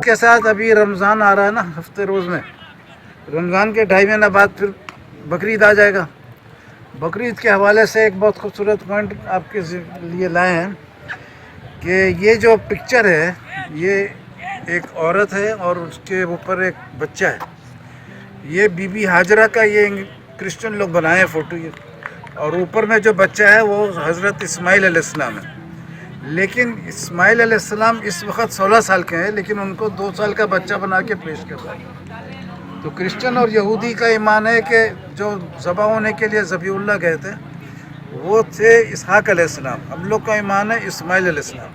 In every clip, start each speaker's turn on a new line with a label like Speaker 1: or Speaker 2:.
Speaker 1: کے ساتھ ابھی رمضان آ رہا ہے نا، ہفتے روز میں رمضان کے 2.5 مہینہ بعد پھر بقرعید آ جائے گا۔ بقرعید کے حوالے سے ایک بہت خوبصورت پوائنٹ آپ کے لیے لائے ہیں کہ یہ جو پکچر ہے یہ ایک عورت ہے اور اس کے اوپر ایک بچہ ہے۔ یہ بی بی ہاجرہ کا یہ کرسچن لوگ بنائے فوٹو، یہ اور اوپر میں جو بچہ ہے وہ حضرت اسماعیل علیہ السلام ہے۔ لیکن اسماعیل علیہ السلام اس وقت 16 سال کے ہیں، لیکن ان کو 2 سال کا بچہ بنا کے پیش کر رہا ہے۔ تو کرسچن اور یہودی کا ایمان ہے کہ جو ذبح ہونے کے لیے ذبیح اللہ گئے تھے وہ تھے اسحاق علیہ السلام، ہم لوگ کا ایمان ہے اسماعیل علیہ السلام۔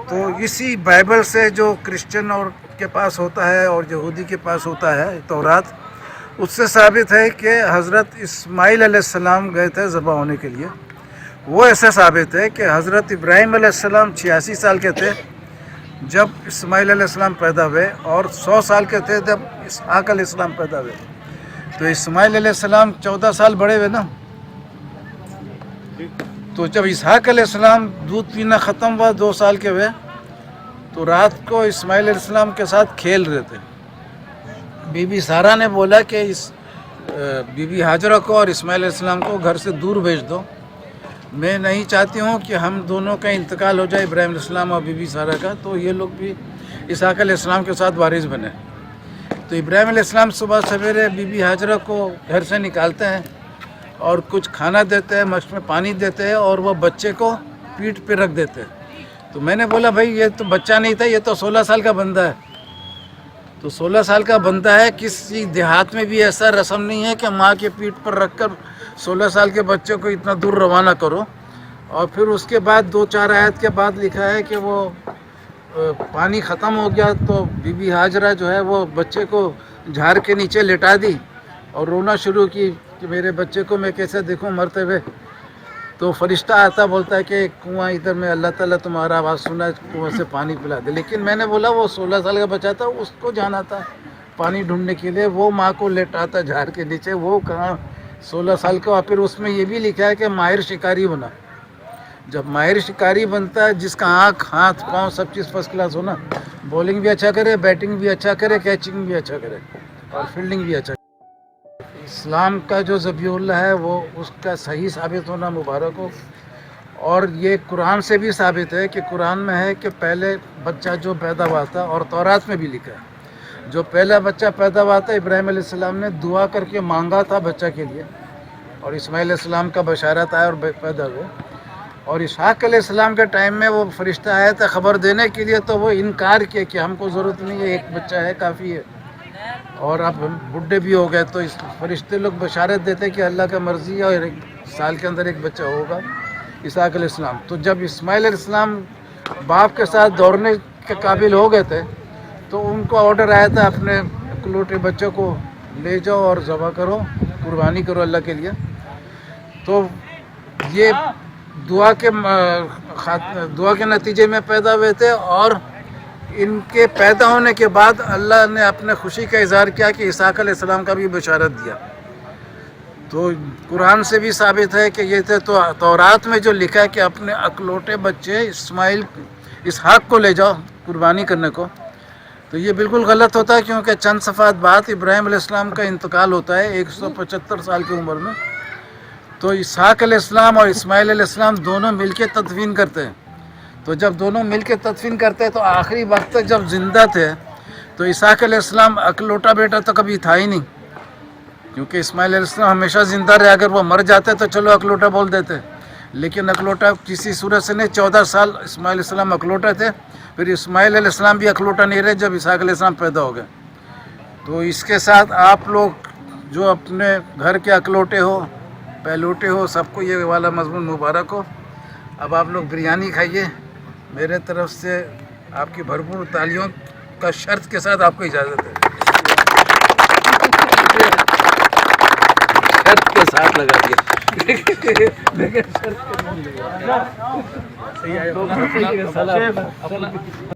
Speaker 1: تو اسی بائبل سے جو کرسچن اور کے پاس ہوتا ہے اور یہودی کے پاس ہوتا ہے تورات، اس سے ثابت ہے کہ حضرت اسماعیل علیہ السلام گئے تھے ذبح ہونے کے لیے۔ وہ ایسا ثابت ہے کہ حضرت ابراہیم علیہ السلام 86 سال کے تھے جب اسماعیل علیہ السلام پیدا ہوئے، اور 100 سال کے تھے جب اسحاق علیہ السلام پیدا ہوئے۔ تو اسماعیل علیہ السلام 14 سال بڑے ہوئے نا، تو جب اسحاق علیہ السلام دودھ پینا ختم ہوا 2 سال کے ہوئے، تو رات کو اسماعیل علیہ السلام کے ساتھ کھیل رہے تھے۔ بی بی سارہ نے بولا کہ اس بی بی ہاجرہ کو اور اسماعیل علیہ السلام کو گھر سے دور بھیج دو، میں نہیں چاہتی ہوں کہ ہم دونوں کا انتقال ہو جائے، ابراہیم علیہ السلام اور بی بی سارہ کا، تو یہ لوگ بھی اسحاق علیہ السلام کے ساتھ وارث بنے۔ تو ابراہیم علیہ السلام صبح سویرے بی بی ہاجرہ کو گھر سے نکالتے ہیں اور کچھ کھانا دیتے ہیں، مشق میں پانی دیتے ہیں، اور وہ بچے کو پیٹھ پہ رکھ دیتے ہیں۔ تو میں نے بولا بھائی یہ تو بچہ نہیں تھا، یہ تو 16 سال کا بندہ ہے۔ تو 16 سال کا بندہ ہے، کسی دیہات میں بھی ایسا رسم نہیں ہے کہ ماں کے پیٹھ پر رکھ کر 16 سال کے بچے کو اتنا دور روانہ کرو۔ اور پھر اس کے بعد 2-4 آیت کے بعد لکھا ہے کہ وہ پانی ختم ہو گیا تو بی بی ہاجرہ جو ہے وہ بچے کو جھاڑ کے نیچے لٹا دی اور رونا شروع کی کہ میرے بچے کو میں کیسے دیکھوں مرتے ہوئے۔ تو فرشتہ آتا بولتا ہے کہ کنواں ادھر میں، اللہ تعالیٰ تمہارا آواز سنا ہے، کنویں سے پانی پلا دے۔ لیکن میں نے بولا وہ 16 سال کا بچہ تھا، اس کو جانا تھا پانی ڈھونڈنے کے لیے، وہ ماں کو لٹاتا جھاڑ کے نیچے، وہ کہاں 16 سال کا۔ اور پھر اس میں یہ بھی لکھا ہے کہ ماہر شکاری بنا۔ جب ماہر شکاری بنتا ہے، جس کا آنکھ ہاتھ پاؤں سب چیز فرسٹ کلاس ہونا، بولنگ بھی اچھا کرے، بیٹنگ بھی اچھا کرے، کیچنگ بھی اچھا کرے اور فیلڈنگ بھی اچھا کرے۔ اسلام کا جو ذبیح اللہ ہے وہ اس کا صحیح ثابت ہونا مبارک ہو۔ اور یہ قرآن سے بھی ثابت ہے کہ قرآن میں ہے کہ پہلے بچہ جو پیدا ہوا تھا، اور تورات میں بھی لکھا ہے، جو پہلا بچہ پیدا ہوا تھا ابراہیم علیہ السلام نے دعا کر کے مانگا تھا بچہ کے لیے، اور اسماعیل علیہ السلام کا بشارت آیا اور پیدا ہوئے۔ اور اسحاق علیہ السلام کے ٹائم میں وہ فرشتہ آیا تھا خبر دینے کے لیے، تو وہ انکار کیا کہ ہم کو ضرورت نہیں ہے، ایک بچہ ہے کافی ہے، اور اب ہم بڈھے بھی ہو گئے۔ تو اس فرشتے لوگ بشارت دیتے کہ اللہ کا مرضی ہے اور 1 سال کے اندر ایک بچہ ہوگا، اسحاق علیہ السلام۔ تو جب اسماعیل علیہ السلام باپ کے ساتھ دوڑنے کے قابل ہو گئے تھے، تو ان کو آرڈر آیا تھا اپنے اکلوتے بچوں کو لے جاؤ اور ذبح کرو، قربانی کرو اللہ کے لیے۔ تو یہ دعا کے نتیجے میں پیدا ہوئے تھے، اور ان کے پیدا ہونے کے بعد اللہ نے اپنے خوشی کا اظہار کیا کہ اسحاق علیہ السلام کا بھی بشارت دیا۔ تو قرآن سے بھی ثابت ہے کہ یہ تھے، تو تورات میں جو لکھا ہے کہ اپنے اکلوٹے بچے اسحاق کو لے جاؤ قربانی کرنے کو، تو یہ بالکل غلط ہوتا ہے، کیونکہ چند صفحات بعد ابراہیم علیہ السلام کا انتقال ہوتا ہے 175 سال کی عمر میں۔ تو اسحاق علیہ السلام اور اسماعیل علیہ السلام دونوں مل کے تدفین کرتے ہیں۔ تو جب دونوں مل کے تدفین کرتے ہیں تو آخری وقت تک جب زندہ تھے تو اسحاق علیہ السلام اکلوٹا بیٹا تو کبھی تھا ہی نہیں، کیونکہ اسماعیل علیہ السلام ہمیشہ زندہ رہے، اگر وہ مر جاتے تو چلو اکلوٹا بول دیتے، لیکن اکلوٹا کسی صورت سے نہیں۔ 14 سال اسماعیل علیہ السلام اکلوٹا تھے، پھر اسماعیل علیہ السلام بھی اکلوٹا نہیں رہے جب اسحاق علیہ السلام پیدا ہو گئے۔ تو اس کے ساتھ آپ لوگ جو اپنے گھر کے اکلوٹے ہو، پہلوٹے ہو، سب کو یہ والا مضمون مبارک ہو۔ اب آپ لوگ بریانی کھائیے، میرے طرف سے آپ کی بھرپور تالیوں کا شرط کے ساتھ آپ کو اجازت ہے، شرط کے ساتھ لگا دیا لیکن شرط کے نہیں لگا۔